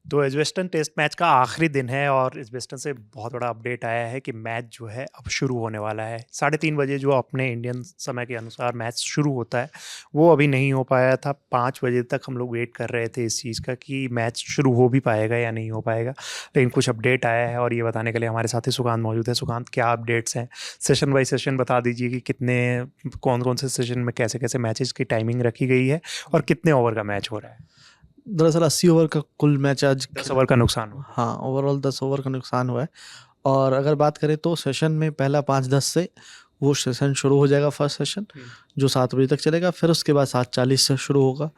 तो Edgbaston test match का आखिरी दिन है और एजबेस्टन से बहुत बड़ा अपडेट आया है कि मैच जो है अब शुरू होने वाला है। 3:30 बजे जो अपने इंडियन समय के अनुसार मैच शुरू होता है, वो अभी नहीं हो पाया था। 5 बजे तक हम लोग वेट कर रहे थे इस चीज़ का कि मैच शुरू हो भी पाएगा या नहीं हो पाएगा, लेकिन कुछ अपडेट आया है और ये बताने के लिए हमारे साथी सुकांत मौजूद है। सुकांत, क्या अपडेट्स हैं? सेशन बाई सेशन बता दीजिए कि कितने कौन कौन से सेशन में कैसे कैसे मैचेस की टाइमिंग रखी गई है और कितने ओवर का मैच हो रहा है। दरअसल 80 ओवर का कुल मैच आज 10 ओवर का नुकसान हुआ। हाँ, ओवरऑल 10 ओवर का नुकसान हुआ है। और अगर बात करें तो सेशन में पहला 5:10 से वो सेशन शुरू हो जाएगा, फर्स्ट सेशन जो 7 बजे तक चलेगा। फिर उसके बाद 7:40 से शुरू होगा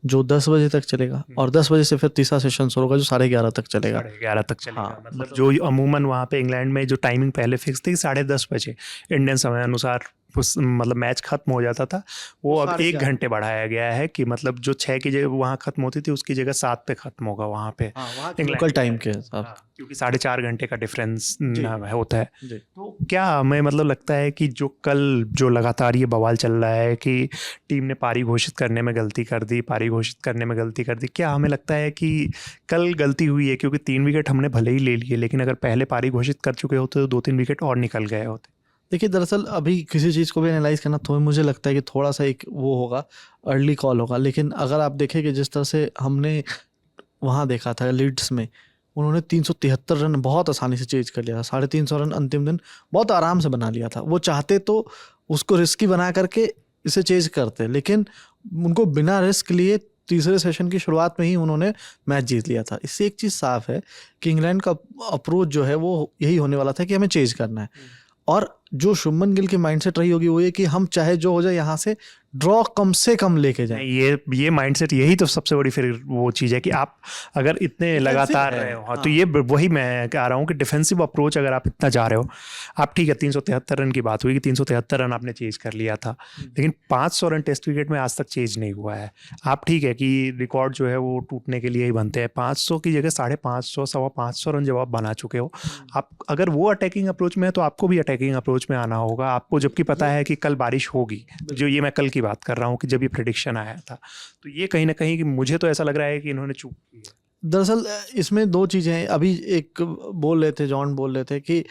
जो 10 बजे तक चलेगा। और 10 बजे से फिर तीसरा सेशन शुरू होगा जो 11:30 तक चलेगा। 11:30 तक चलेगा। हाँ, मतलब जो अमूमन वहाँ पे इंग्लैंड में जो टाइमिंग पहले फिक्स थी 10:30 बजे इंडियन समय अनुसार उस मतलब मैच खत्म हो जाता था, वो अब 1 घंटे बढ़ाया गया है कि मतलब जो 6 की जगह वहाँ खत्म होती थी उसकी जगह 7 पे खत्म होगा वहाँ पे लोकल टाइम के हिसाब हाँ, क्योंकि 4.5 घंटे का डिफरेंस जी। होता है। जी। तो क्या हमें मतलब लगता है कि जो कल जो लगातार ये बवाल चल रहा है कि टीम ने पारी घोषित करने में गलती कर दी, पारी घोषित करने में गलती कर दी, क्या हमें लगता है कि कल गलती हुई है? क्योंकि 3 विकेट हमने भले ही ले लिए, लेकिन अगर पहले पारी घोषित कर चुके होते तो 2-3 विकेट और निकल गए होते। देखिए, दरअसल अभी किसी चीज़ को भी एनालाइज करना तो मुझे लगता है कि थोड़ा सा एक वो होगा, अर्ली कॉल होगा। लेकिन अगर आप देखें कि जिस तरह से हमने वहाँ देखा था लीड्स में, उन्होंने 373 रन बहुत आसानी से चेज कर लिया था। 350 रन अंतिम दिन बहुत आराम से बना लिया था। वो चाहते तो उसको रिस्की बना करके इसे चेज करते, लेकिन उनको बिना रिस्क लिए तीसरे सेशन की शुरुआत में ही उन्होंने मैच जीत लिया था। इससे एक चीज़ साफ है कि इंग्लैंड का अप्रोच जो है वो यही होने वाला था कि हमें चेज करना है। और जो शुभमन गिल की माइंडसेट रही होगी वो ये कि हम चाहे जो हो जाए यहाँ से ड्रॉ कम से कम लेके जाएं। ये माइंडसेट, यही तो सबसे बड़ी फिर वो चीज़ है कि आप अगर इतने लगातार रहे हो, तो ये वही मैं कह रहा हूँ कि डिफेंसिव अप्रोच अगर आप इतना जा रहे हो, आप ठीक है 373 रन की बात हुई कि 373 रन आपने चेज कर लिया था, लेकिन 500 रन टेस्ट क्रिकेट में आज तक चेज नहीं हुआ है। आप ठीक है कि रिकॉर्ड जो है वो टूटने के लिए ही बनते हैं। 500 की जगह 550, 550 रन जब आप बना चुके हो, आप अगर वो अटैकिंग अप्रोच में है तो आपको भी अटैकिंग अप्रोच में आना होगा आपको, जबकि पता है कि कल बारिश होगी। जो ये मैं कल की बात कर रहा हूँ कि जब ये प्रेडिक्शन आया था, तो ये कहीं ना कहीं कि मुझे तो ऐसा लग रहा है कि इन्होंने चूक की है। दरअसल इसमें दो चीज़ें हैं। अभी एक बोल रहे थे, जॉन बोल रहे थे कि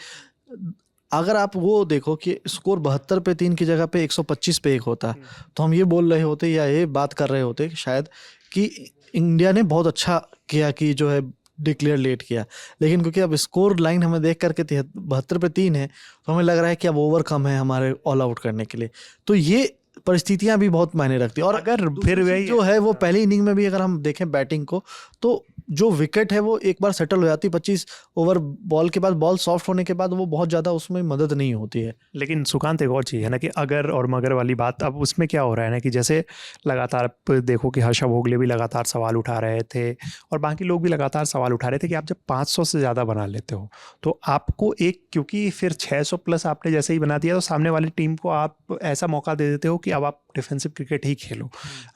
अगर आप वो देखो कि स्कोर 72 पे 3 की जगह पे 125 पे 1 होता, तो हम ये बोल रहे होते या ये बात कर रहे होते शायद कि इंडिया ने बहुत अच्छा किया कि जो है डिक्लेयर लेट किया। लेकिन क्योंकि अब स्कोर लाइन हमें देख करके 72 पे 3 है, तो हमें लग रहा है कि अब ओवर कम है हमारे ऑल आउट करने के लिए। तो ये परिस्थितियां भी बहुत मायने रखती है। और अगर फिर वही जो है वो पहली इनिंग में भी अगर हम देखें बैटिंग को, तो जो विकेट है वो एक बार सेटल हो जाती है। 25 ओवर बॉल के बाद, बॉल सॉफ्ट होने के बाद वो बहुत ज़्यादा उसमें मदद नहीं होती है। लेकिन सुकांत, एक और चीज़ है ना कि अगर और मगर वाली बात, अब उसमें क्या हो रहा है ना कि जैसे लगातार आप देखो कि हर्षा भोगले भी लगातार सवाल उठा रहे थे और बाकी लोग भी लगातार सवाल उठा रहे थे कि आप जब 500 से ज़्यादा बना लेते हो तो आपको एक, क्योंकि फिर 600 प्लस आपने जैसे ही बना दिया तो सामने वाली टीम को आप ऐसा मौका दे देते हो कि अब आप डिफेंसिव क्रिकेट ही खेलो।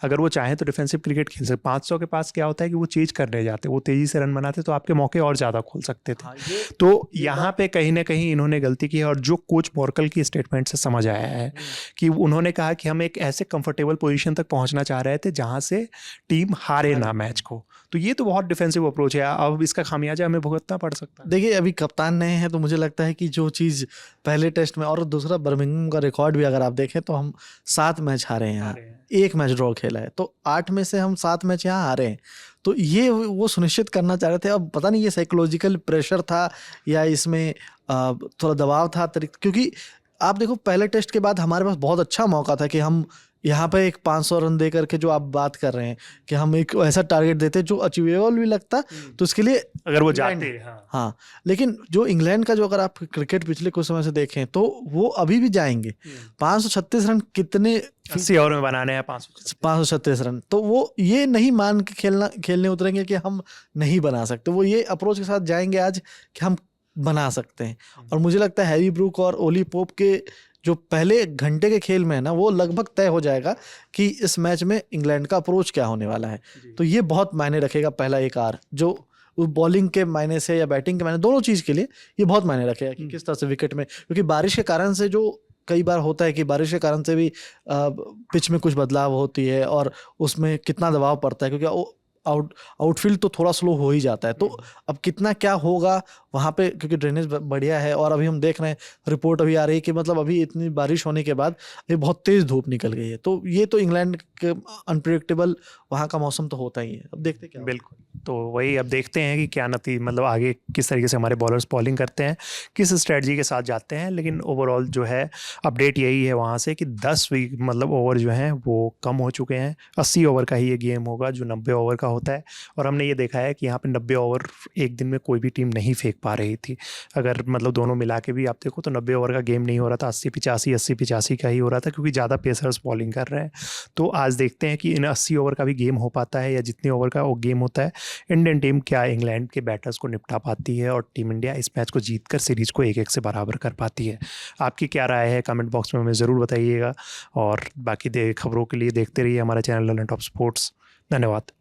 अगर वो चाहे तो डिफेंसिव क्रिकेट खेल सकते। 500 के पास क्या होता है कि वो चेज करने जाते, वो तेजी से रन बनाते तो आपके मौके और ज़्यादा खोल सकते थे। तो यहाँ पे कहीं ना कहीं इन्होंने गलती की है। और जो कोच मोर्कल की स्टेटमेंट से समझ आया है कि उन्होंने कहा कि हम एक ऐसे कंफर्टेबल पोजीशन तक पहुंचना चाह रहे थे जहां से टीम हारे ना मैच को। तो ये तो बहुत डिफेंसिव अप्रोच है। अब इसका खामियाजा हमें भुगतना पड़ सकता है। देखिए, अभी कप्तान नए हैं तो मुझे लगता है कि जो चीज़ पहले टेस्ट में, और दूसरा बर्मिंघम का रिकॉर्ड भी अगर आप देखें तो हम 7 मैच हारे हैं यहाँ, 1 मैच ड्रॉ खेला है, तो 8 में से हम 7 मैच यहाँ हारे हैं। तो ये वो सुनिश्चित करना चाह रहे थे। अब पता नहीं ये साइकोलॉजिकल प्रेशर था या इसमें थोड़ा दबाव था, क्योंकि आप देखो पहले टेस्ट के बाद हमारे पास बहुत अच्छा मौका था कि हम यहाँ पे एक 500 रन दे करके, जो आप बात कर रहे हैं कि हम एक ऐसा टारगेट देते जो अचीवेबल भी लगता, तो इसके लिए अगर वो जाते। हाँ, लेकिन जो इंग्लैंड का जो अगर आप क्रिकेट पिछले कुछ समय से देखें तो वो अभी भी जाएंगे। 536 रन कितने 80 ओवर में बनाने हैं 536 रन, तो वो ये नहीं मान के खेलने उतरेंगे कि हम नहीं बना सकते। वो ये अप्रोच के साथ जाएंगे आज कि हम बना सकते हैं। और मुझे लगता है हैरी ब्रूक और ओली पोप के जो पहले घंटे के खेल में है ना, वो लगभग तय हो जाएगा कि इस मैच में इंग्लैंड का अप्रोच क्या होने वाला है। तो ये बहुत मायने रखेगा पहला एक आर, जो बॉलिंग के मायने से या बैटिंग के मायने, दोनों चीज़ के लिए ये बहुत मायने रखेगा कि किस तरह से विकेट में, क्योंकि बारिश के कारण से जो कई बार होता है कि बारिश के कारण से भी पिच में कुछ बदलाव होती है और उसमें कितना दबाव पड़ता है, क्योंकि आउटफील्ड तो थोड़ा स्लो हो ही जाता है। तो अब कितना क्या होगा वहाँ पे, क्योंकि ड्रेनेज बढ़िया है और अभी हम देख रहे हैं, रिपोर्ट अभी आ रही है कि मतलब अभी इतनी बारिश होने के बाद ये बहुत तेज धूप निकल गई है। तो ये तो इंग्लैंड के अनप्रिडिक्टेबल वहाँ का मौसम तो होता ही है। अब देखते क्या होता है। बिल्कुल। तो वही अब देखते हैं कि क्या मतलब आगे किस तरीके से हमारे बॉलर्स बॉलिंग करते हैं, किस स्ट्रेटजी के साथ जाते हैं। लेकिन ओवरऑल जो है अपडेट यही है वहाँ से कि 10 ओवर जो हैं वो कम हो चुके हैं। 80 ओवर का ही ये गेम होगा जो 90 ओवर का होता है। और हमने ये देखा है कि यहाँ पे 90 ओवर एक दिन में कोई भी टीम नहीं फेंक पा रही थी। अगर मतलब दोनों मिला के भी आप देखो तो 90 ओवर का गेम नहीं हो रहा था, 80-85 का ही हो रहा था, क्योंकि ज़्यादा पेसर्स बॉलिंग कर रहे हैं। तो आज देखते हैं कि इन 80 ओवर का भी गेम हो पाता है, या जितने ओवर का वो गेम होता है इंडियन टीम क्या इंग्लैंड के बैटर्स को निपटा पाती है, और टीम इंडिया इस मैच को जीतकर सीरीज को 1-1 से बराबर कर पाती है। आपकी क्या राय है कमेंट बॉक्स में हमें ज़रूर बताइएगा। और बाकी खबरों के लिए देखते रहिए हमारा चैनल ललन टॉप स्पोर्ट्स। धन्यवाद।